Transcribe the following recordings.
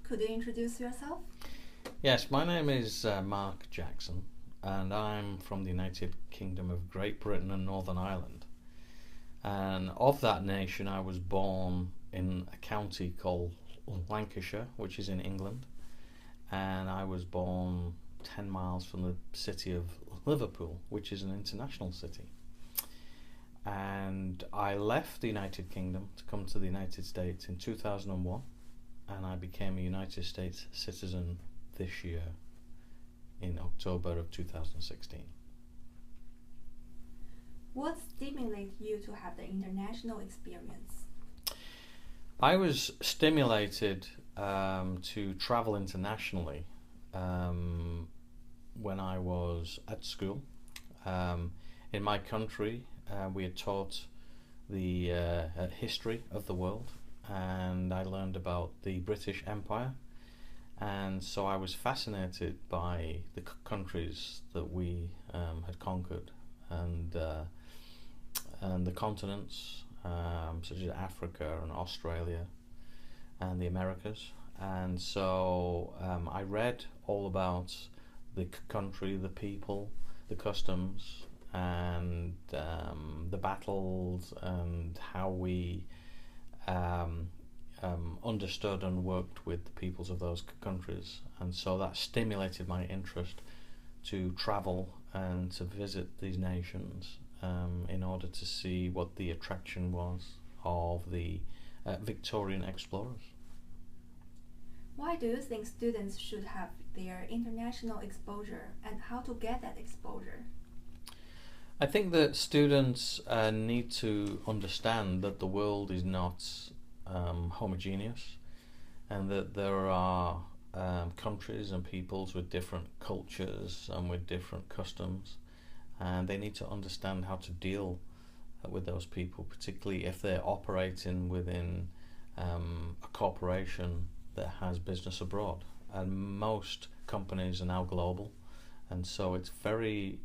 Could you introduce yourself? Yes, my name is Mark Jackson, and I'm from the United Kingdom of Great Britain and Northern Ireland. And of that nation, I was born in a county called Lancashire, which is in England, and I was born 10 miles from the city of Liverpool, which is an international city. And I left the United Kingdom to come to the United States in 2001, and I became a United States citizen this year in October of 2016. What stimulated you to have the international experience? I was stimulated to travel internationally when I was at school. In my country, we had taught the history of the world, and I learned about the British Empire, and so I was fascinated by the countries that we had conquered, and the continents such as Africa and Australia and the Americas. And so I read all about the country, the people, the customs, and the battles, and how we understood and worked with the peoples of those countries. And so that stimulated my interest to travel and to visit these nations in order to see what the attraction was of the Victorian explorers. Why do you think students should have their international exposure, and how to get that exposure? I think that students need to understand that the world is not homogeneous, and that there are countries and peoples with different cultures and with different customs, and they need to understand how to deal with those people, particularly if they're operating within a corporation that has business abroad. And most companies are now global, and so it's very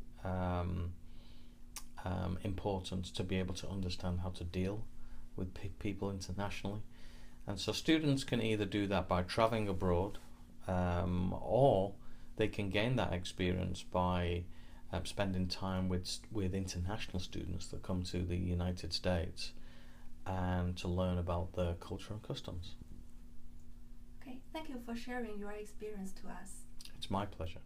important to be able to understand how to deal with people internationally. And so students can either do that by traveling abroad, or they can gain that experience by spending time with international students that come to the United States and to learn about their culture and customs. Okay, thank you for sharing your experience to us. It's my pleasure.